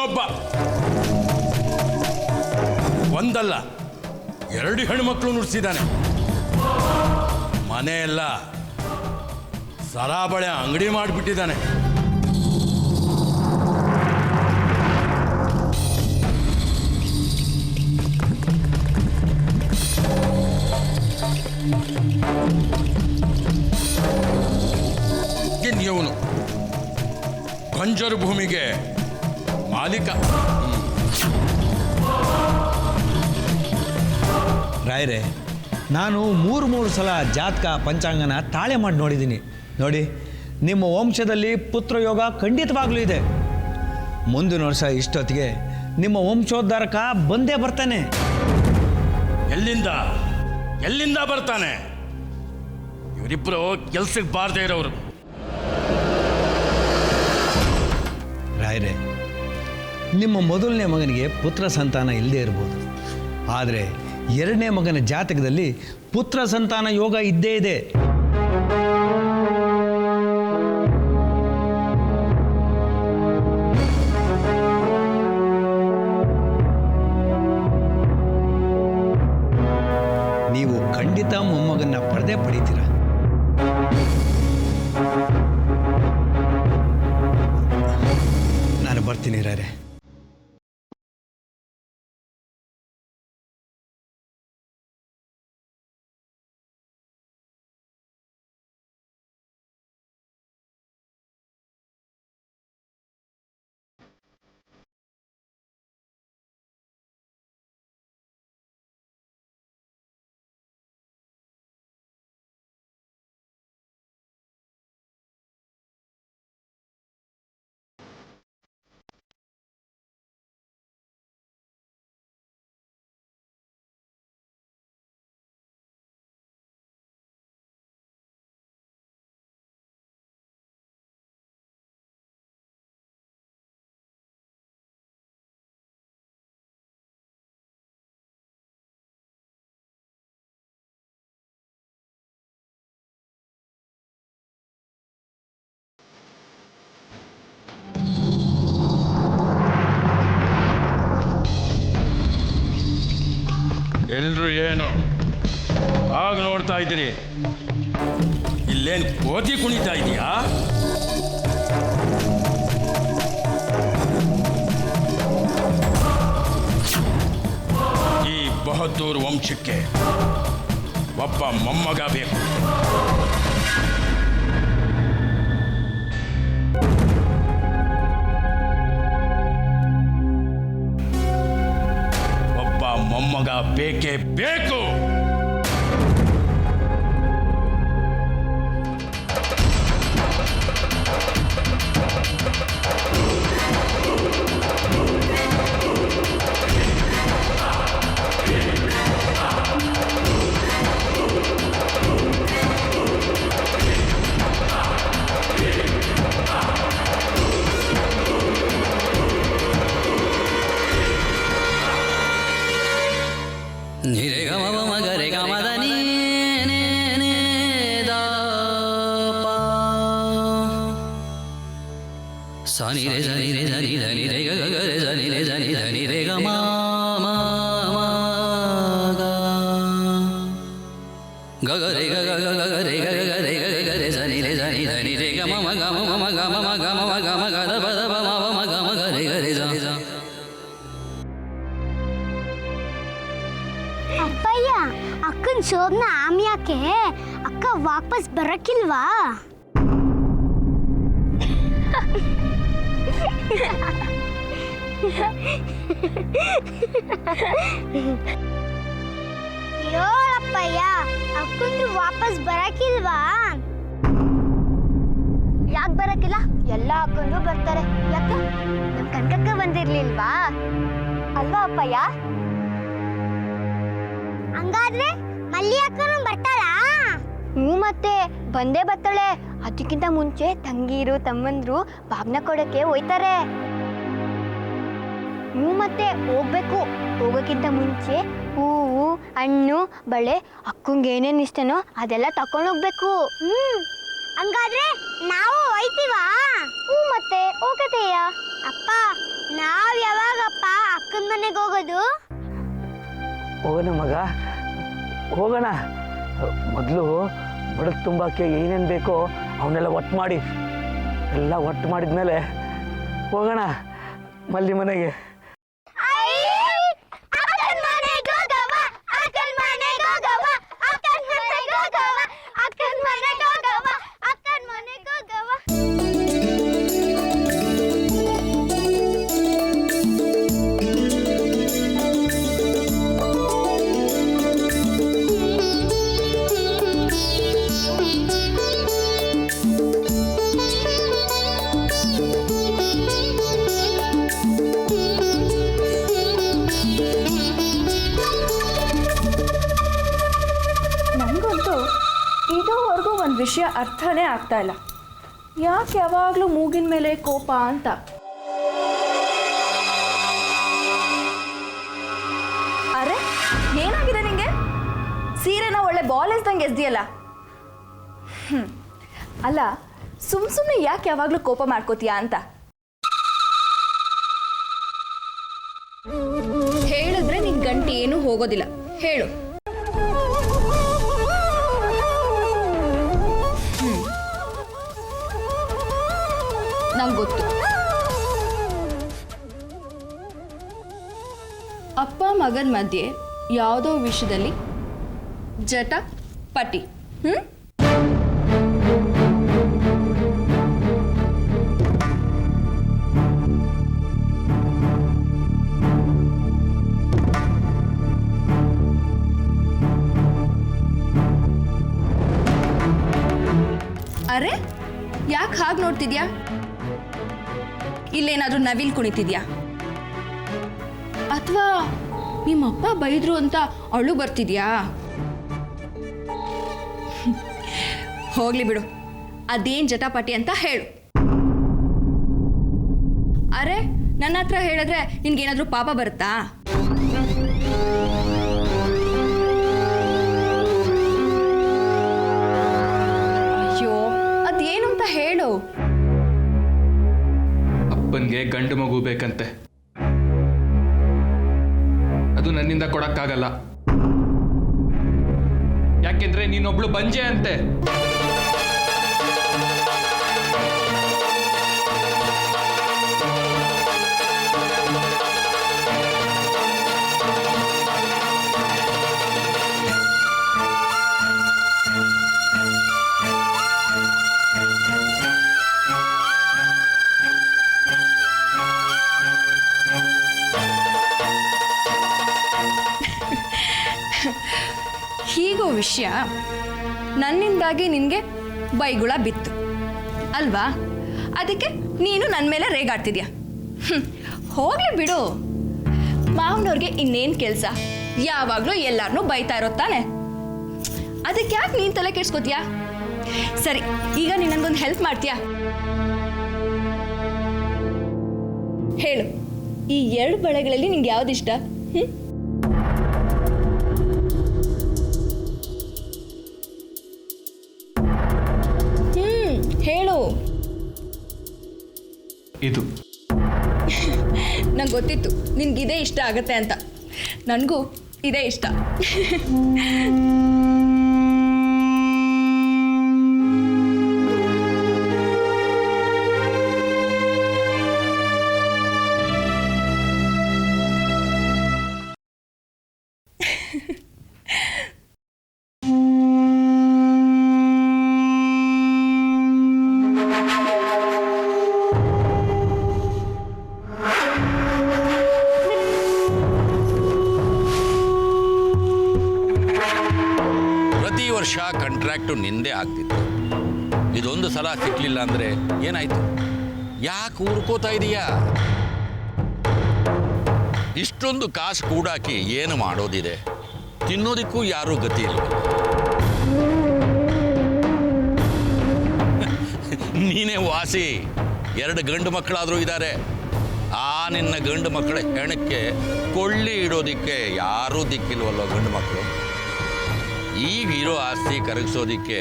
ಇವನೊಬ್ಬ ಒಂದಲ್ಲ 2 ಹೆಣ್ಮಕ್ಳು ನುಡಿಸಿದ್ದಾನೆ. ಮನೆಯೆಲ್ಲ ಸರಾಬಳೆ ಅಂಗಡಿ ಮಾಡಿಬಿಟ್ಟಿದ್ದಾನೆ. ಇವನು ಬಂಜರು ಭೂಮಿಗೆ ಮಾಲೀಕ. ರಾಯರೇ, ನಾನು 3 ಸಲ ಜಾತಕ ಪಂಚಾಂಗನ ತಾಳೆ ಮಾಡಿ ನೋಡಿದ್ದೀನಿ. ನೋಡಿ, ನಿಮ್ಮ ವಂಶದಲ್ಲಿ ಪುತ್ರಯೋಗ ಖಂಡಿತವಾಗ್ಲೂ ಇದೆ. ಮುಂದಿನ ವರ್ಷ ಇಷ್ಟೊತ್ತಿಗೆ ನಿಮ್ಮ ವಂಶೋದ್ಧಾರಕ ಬಂದೇ ಬರ್ತಾನೆ. ಎಲ್ಲಿಂದ ಬರ್ತಾನೆ? ಇವರಿಬ್ಬರು ಕೆಲ್ಸಕ್ಕೆ ಬಾರದೇ ಇರೋರು. ರಾಯರೇ, ನಿಮ್ಮ ಮೊದಲನೇ ಮಗನಿಗೆ ಪುತ್ರ ಸಂತಾನ ಇಲ್ಲದೆ ಇರ್ಬೋದು, ಆದರೆ 2ನೇ ಮಗನ ಜಾತಕದಲ್ಲಿ ಪುತ್ರ ಸಂತಾನ ಯೋಗ ಇದ್ದೇ ಇದೆ. ನೀವು ಖಂಡಿತ ಮೊಮ್ಮಗನ್ನ ಪಡೆದೇ ಪಡಿತೀರ. ನಾನು ಬರ್ತೀನಿ ರಾಯರೇ. ಎಲ್ರು ಏನು ಆಗ ನೋಡ್ತಾ ಇದ್ದೀರಿ? ಇಲ್ಲೇನು ಕೋತಿ ಕುಣಿತಾ ಇದೀಯಾ? ಈ ಬಹದ್ದೂರ್ ವಂಶಕ್ಕೆ ಒಬ್ಬ ಮೊಮ್ಮಗ ಬೇಕು. ಮೊಮ್ಮಗ ಬೇಕೇ ಬೇಕು. Sani re sani re sani sani re ga ga re sani re sani sani re ga ma ma ma ga ga ga re ga ga ga ga re ga ga re ga ga re sani re sani sani re ga ma ma ga ma ma ga ma ma ga ma ma ga ma ga da ba da ba ma ma ga ma ga re ga re sa ಅಪ್ಪಯ್ಯ, ಅಕ್ಕನ ಶೋಭನ ಆಮ್ಯಾಕೆ ಅಕ್ಕ ವಾಪಸ್ ಬರಕ್ಕಿಲ್ವಾ? ಹೇಳಪ್ಪಯ್ಯ, ಅಕ್ಕಂದ್ರು ವಾಪಸ್ ಬರಕ್ಕಿಲ್ವಾ? ಯಾಕೆ ಬರಕ್ಕಿಲ್ಲ? ಎಲ್ಲ ಅಕ್ಕಂದ್ರು ಬರ್ತಾರೆ. ಯಾಕೆ? ನಮ್ ಕನಕಕ್ಕ ಬಂದಿರ್ಲಿಲ್ವಾ ಅಲ್ವಾ ಅಪ್ಪಯ್ಯ? ಹಂಗಾದ್ರೆ ಮಲ್ಲಿ ಅಕ್ಕನು ಬರ್ತಾಳಾ? ಮತ್ತೆ ಬಂದೇ ಬರ್ತಾಳೆ. ಅದಕ್ಕಿಂತ ಮುಂಚೆ ತಂಗೀರು ತಮ್ಮಂದ್ರು ಬಾಗ್ನ ಕೊಡಕ್ಕೆ ಹೋಯ್ತಾರೆ. ಮತ್ತೆ ಹೋಗ್ಬೇಕು. ಹೋಗೋಕ್ಕಿಂತ ಮುಂಚೆ ಹೂವು ಹಣ್ಣು ಬಳೆ ಅಕ್ಕಂಗೆ ಏನೇನು ಇಷ್ಟನೋ ಅದೆಲ್ಲ ತಕೊಂಡೋಗ್ಬೇಕು. ಹಂಗಾದ್ರೆ ನಾವು ಹೋಯ್ತೀವಾ? ಹ್ಞೂ ಮತ್ತೆ ಹೋಗತೆಯ. ಅಪ್ಪ ನಾವ್ ಯಾವಾಗಪ್ಪ ಅಕ್ಕನ ಮನೆಗೆ ಹೋಗೋದು? ಹೋಗೋಣ ಮಗ, ಹೋಗೋಣ. ಮೊದಲು ಬಡಕ್ ತುಂಬಕ್ಕೆ ಏನೇನು ಬೇಕೋ ಅವನ್ನೆಲ್ಲ ಒಟ್ಟು ಮಾಡಿ, ಎಲ್ಲ ಒಟ್ಟು ಮಾಡಿದ್ಮೇಲೆ ಹೋಗೋಣ ಮಲ್ಲಿ ಮನೆಗೆ. ಇದುವರೆಗೂ ಒಂದು ವಿಷಯ ಅರ್ಥನೇ ಆಗ್ತಾ ಇಲ್ಲ. ಯಾಕೆ ಯಾವಾಗಲೂ ಮೂಗಿನ ಮೇಲೆ ಕೋಪ ಅಂತ? ಅರೆ ಏನಾಗಿದೆ ನಿಂಗೆ? ಸೀರೆನ ಒಳ್ಳೆ ಬಾಲ್ ಎಸ್ದಂಗೆ ಎಸ್ದಿಯಲ್ಲ. ಅಲ್ಲ, ಸುಮ್ಮನೆ ಯಾಕೆ ಯಾವಾಗಲೂ ಕೋಪ ಮಾಡ್ಕೋತೀಯಾ ಅಂತ ಹೇಳಿದ್ರೆ ನಿನ್ ಗಂಟೆ ಏನೂ ಹೋಗೋದಿಲ್ಲ. ಹೇಳು. ನಂಗೆ ಗೊತ್ತು. ಅಪ್ಪ ಮಗನ ಮಧ್ಯೆ ಯಾವುದೋ ವಿಷಯದಲ್ಲಿ ಜಟ ಪಟಿ. ಅರೆ ಯಾಕೆ ಹಾಗೆ ನೋಡ್ತಿದ್ಯಾ? ಇಲ್ಲೇನಾದ್ರೂ ನವಿಲ್ ಕುಣಿತಿದ್ಯಾ? ಅಥವಾ ನಿಮ್ಮಪ್ಪ ಬೈದ್ರು ಅಂತ ಅಳು ಬರ್ತಿದ್ಯಾ? ಹೋಗ್ಲಿ ಬಿಡು, ಅದೇನ್ ಜಟಾಪಟಿ ಅಂತ ಹೇಳು. ಅರೆ ನನ್ನ ಹತ್ರ ಹೇಳಿದ್ರೆ ನಿನ್ಗೇನಾದ್ರೂ ಪಾಪ ಬರುತ್ತಾ? ಅಯ್ಯೋ ಅದೇನು ಅಂತ ಹೇಳು. ಅಪ್ಪನಿಗೆ ಗಂಡು ಮಗು ಬೇಕಂತೆ. ಅದು ನನ್ನಿಂದ ಕೊಡಕ್ಕಾಗಲ್ಲ. ಯಾಕೆಂದ್ರೆ ನೀನೊಬ್ಳು ಬಂಜೆ ಅಂತೆ. ಹೀಗೋ ವಿಷಯ ನನ್ನಿಂದಾಗಿ ನಿನಗೆ ಬೈಗುಳ ಬಿತ್ತು ಅಲ್ವಾ? ಅದಕ್ಕೆ ನೀನು ನನ್ನ ಮೇಲೆ ರೇಗಾಡ್ತಿದ್ಯಾ. ಹೋಗ್ಲಿ ಬಿಡು, ಮಾವನವ್ರಿಗೆ ಇನ್ನೇನು ಕೆಲಸ? ಯಾವಾಗಲೂ ಎಲ್ಲಾರನ್ನೂ ಬೈತಾ ಇರೋ ತಾನೆ. ಅದಕ್ಕೆ ಯಾಕೆ ನೀನು ತಲೆ ಕೆಡ್ಸ್ಕೊತೀಯಾ? ಸರಿ, ಈಗ ನೀನು ನನಗೊಂದು ಹೆಲ್ಪ್ ಮಾಡ್ತೀಯಾ? ಹೇಳು, ಈ 2 ಬಳೆಗಳಲ್ಲಿ ನಿಂಗೆ ಯಾವ್ದಿಷ್ಟ? ಹೇಳು. ಇದು ನಂಗೆ ಗೊತ್ತಿತ್ತು ನಿನ್ಗಿದೇ ಇಷ್ಟ ಆಗತ್ತೆ ಅಂತ. ನನಗೂ ಇದೇ ಇಷ್ಟ. ವರ್ಷ ಕಾಂಟ್ರಾಕ್ಟು ನಿಂದೇ ಆಗ್ತಿತ್ತು. ಇದೊಂದು ಸಲ ಸಿಕ್ಲಿಲ್ಲ ಅಂದರೆ ಏನಾಯ್ತು? ಯಾಕೆ ಊರ್ಕೋತಾ ಇದೀಯಾ? ಇಷ್ಟೊಂದು ಕಾಸು ಕೂಡಾಕಿ ಏನು ಮಾಡೋದಿದೆ? ತಿನ್ನೋದಕ್ಕೂ ಯಾರೂ ಗತಿ ಇಲ್ಲ. ನೀನೇ ವಾಸಿ. 2 ಗಂಡು ಮಕ್ಕಳಾದರೂ ಇದ್ದಾರೆ. ಆ ನಿನ್ನ ಗಂಡು ಮಕ್ಕಳ ಹೆಣಕ್ಕೆ ಕೊಳ್ಳಿ ಇಡೋದಿಕ್ಕೆ ಯಾರೂ ದಿಕ್ಕಿಲ್ವಲ್ಲೋ ಗಂಡು ಮಕ್ಕಳು. ಈಗ ಇರೋ ಆಸ್ತಿ ಕರಗಿಸೋದಿಕ್ಕೆ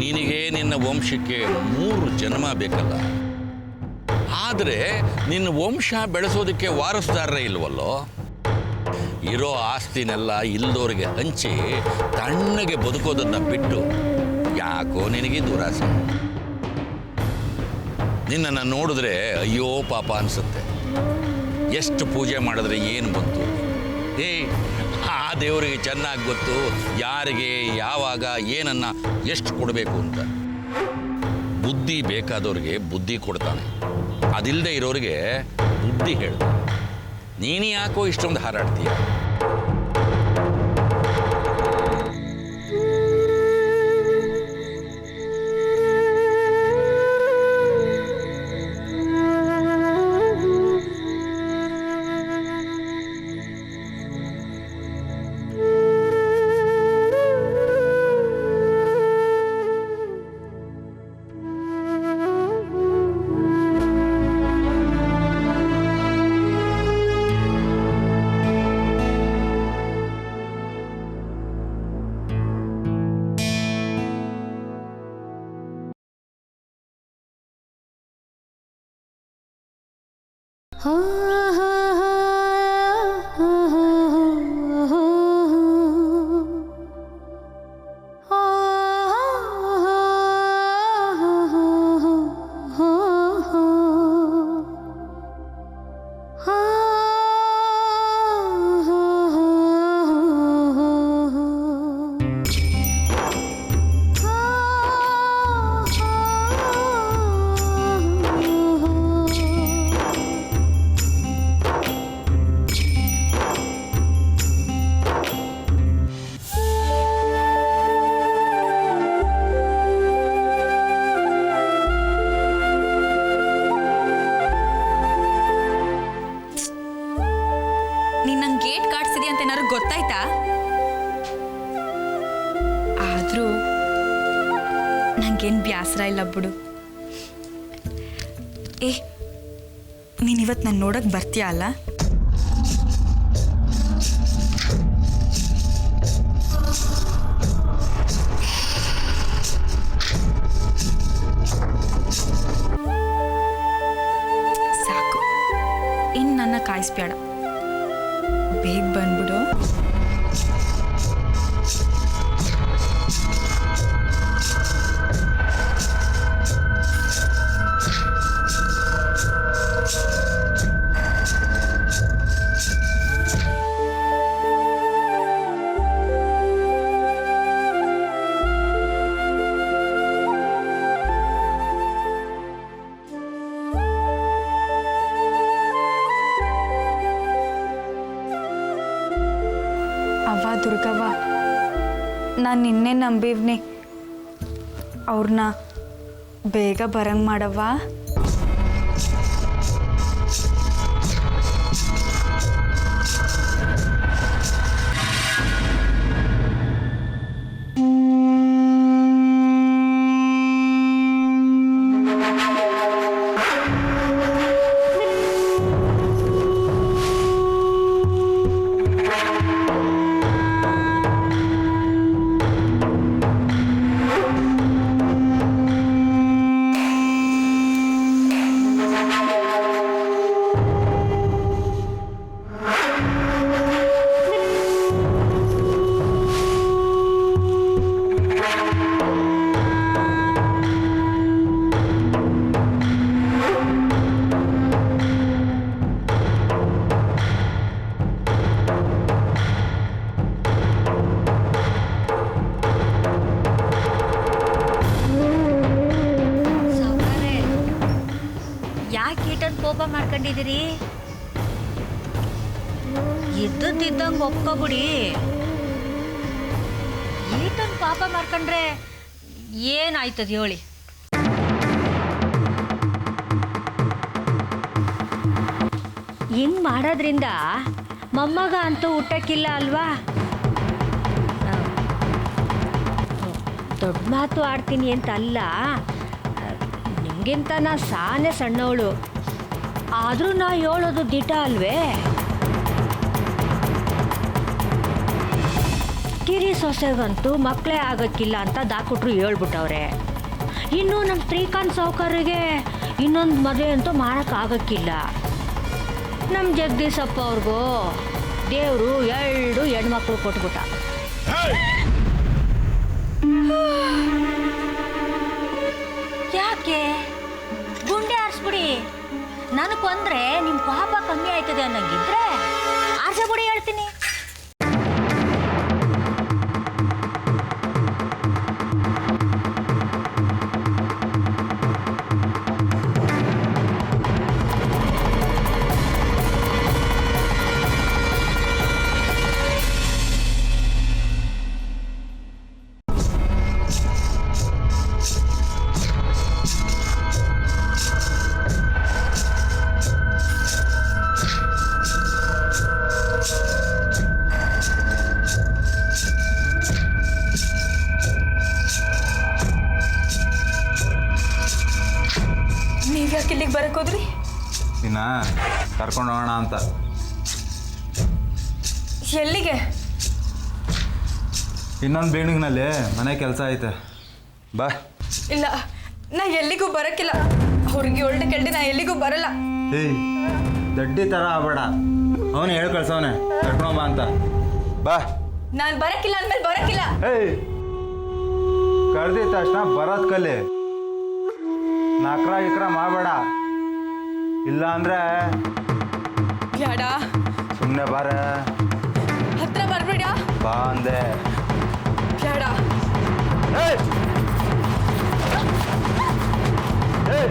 ನಿನಗೆ ನಿನ್ನ ವಂಶಕ್ಕೆ 3 ಜನ್ಮ ಬೇಕಲ್ಲ. ಆದರೆ ನಿನ್ನ ವಂಶ ಬೆಳೆಸೋದಕ್ಕೆ ವಾರಸುದಾರರೇ ಇಲ್ವಲ್ಲೋ. ಇರೋ ಆಸ್ತಿನೆಲ್ಲ ಇಲ್ದೋರಿಗೆ ಹಂಚಿ ತಣ್ಣಗೆ ಬದುಕೋದನ್ನ ಬಿಟ್ಟು ಯಾಕೋ ನಿನಗೆ ದುರಾಸೆ. ನಿನ್ನನ್ನು ನೋಡಿದ್ರೆ ಅಯ್ಯೋ ಪಾಪ ಅನಿಸುತ್ತೆ. ಎಷ್ಟು ಪೂಜೆ ಮಾಡಿದ್ರೆ ಏನು ಬಂತು? ಆ ದೇವರಿಗೆ ಚೆನ್ನಾಗಿ ಗೊತ್ತು ಯಾರಿಗೆ ಯಾವಾಗ ಏನನ್ನ ಎಷ್ಟು ಕೊಡಬೇಕು ಅಂತ. ಬುದ್ಧಿ ಬೇಕಾದವ್ರಿಗೆ ಬುದ್ಧಿ ಕೊಡ್ತಾನೆ, ಅದಿಲ್ಲದೆ ಇರೋರಿಗೆ ಬುದ್ಧಿ ಹೇಳ್ತಾನೆ. ನೀನು ಯಾಕೋ ಇಷ್ಟೊಂದು ಹಾರಾಡ್ತೀಯ? ನೀನ್ ನಂಗೆ ಗೇಟ್ ಕಾಡ್ಸಿದಿ ಅಂತ ಏನಾದ್ರು ಗೊತ್ತಾಯ್ತಾ? ಆದ್ರೂ ನಂಗೇನ್ ಬ್ಯಾಸರ ಇಲ್ಲ ಬಿಡು. ನೀನಿವತ್ತು ನಾನು ನೋಡಕ್ ಬರ್ತೀಯ ಅಲ್ಲ? ಸಾಕು, ಇನ್ನು ನನ್ನ ಕಾಯಿಸ್ಬೇಡ, ಬೇಗ ಬಂದ್ಬಿಡು. ಅವ್ವ ದುರ್ಗವ್ವ, ನಾನು ನಿನ್ನೆ ನಂಬಿವ್ನಿ. ಅವ್ರನ್ನ ಬೇಗ ಬರಂಗ್ ಮಾಡವ್ವ. ಕೋಪ ಮಾಡ್ಕೊಂಡಿದ್ದೀರಿ? ಇದ್ದಂಗೆ ಒಪ್ಕೊಬಿಡಿ. ಈಟನ್ ಪಾಪ ಮಾಡ್ಕೊಂಡ್ರೆ ಏನಾಯ್ತದ ಹೇಳಿ? ಹಿಂಗ್ ಮಾಡೋದ್ರಿಂದ ಮೊಮ್ಮಗ ಅಂತೂ ಹುಟ್ಟಕ್ಕಿಲ್ಲ ಅಲ್ವಾ? ದೊಡ್ಡ ಮಾತು ಆಡ್ತೀನಿ ಅಂತ ಅಲ್ಲ, ನಿಮ್ಗಿಂತ ನಾ ಸಾನೆ ಸಣ್ಣವಳು, ಆದರೂ ನಾ ಹೇಳೋದು ದಿಟ ಅಲ್ವೇ? ಕಿರಿ ಸೊಸೆಗಂತೂ ಮಕ್ಕಳೇ ಆಗಕ್ಕಿಲ್ಲ ಅಂತ ದಾಕುಟ್ರು ಹೇಳ್ಬಿಟ್ಟವ್ರೆ. ಇನ್ನು ನಮ್ಮ ಶ್ರೀಕಾಂತ್ ಸಾವ್ಕಾರಿಗೆ ಇನ್ನೊಂದು ಮದುವೆ ಅಂತೂ ಮಾಡೋಕ್ಕಾಗಕ್ಕಿಲ್ಲ. ನಮ್ಮ ಜಗದೀಶಪ್ಪ ಅವ್ರಿಗೂ ದೇವರು 2 ಹೆಣ್ಮಕ್ಳು ಕೊಟ್ಬಿಟ್ಟ. ಯಾಕೆ ಗುಂಡೆ ಆರಿಸ್ಬಿಡಿ. ನನಗೆ ಬಂದ್ರೆ ನಿಮ್ಮ ಪಾಪ ಕಮ್ಮಿ ಆಯ್ತದೆ ಅನ್ನಂಗಿದ್ರೆ ಆರ್ಸಬಿಡಿ ಹೇಳ್ತೀನಿ. ನೀವ್ಯಾಕೆ ಇಲ್ಲಿಗೆ ಬರಕ್ ಹೋದ್ರಿ? ನಿನ್ನ ಕರ್ಕೊಂಡು ಹೋಗೋಣ ಅಂತ. ಎಲ್ಲಿಗೆ? ಇನ್ನೊಂದು ಬಿಲ್ಡಿಂಗ್ನಲ್ಲಿ ಮನೆ ಕೆಲಸ ಐತೆ, ಬಾ. ಇಲ್ಲ, ನಾ ಎಲ್ಲಿಗೂ ಬರಕ್ಕಿಲ್ಲ. ಅವ್ರಿಗೆ ಒಳ್ಳೆ ಕೆಲ್ಡಿ ನಾ ಎಲ್ಲಿಗೂ ಬರಲ್ಲ. ಏಯ್, ದಡ್ಡಿ ಥರ ಆಗಬೇಡ. ಅವನು ಹೇಳಿ ಕಳ್ಸವನೆ ಕರ್ಕೊಂಬ ಅಂತ, ಬಾ. ನಾನು ಬರಕ್ಕಿಲ್ಲ ಅಂದ್ಮೇಲೆ ಬರಕ್ಕಿಲ್ಲ. ಏಯ್, ಕರೆದಿದ್ದ ತಕ್ಷಣ ಬರೋದು ಕಲಿ. ನಕ್ರ ಮಾಡಬೇಡ, ಇಲ್ಲ ಅಂದ್ರೆ ಬ್ಯಾಡ. ಸುಮ್ಮನೆ ಬಾರ. ಹತ್ರ ಬರ್ಬೇಡ. ಬಾ ಅಂದೆ. ಬ್ಯಾಡ. ಏಯ್, ಏಯ್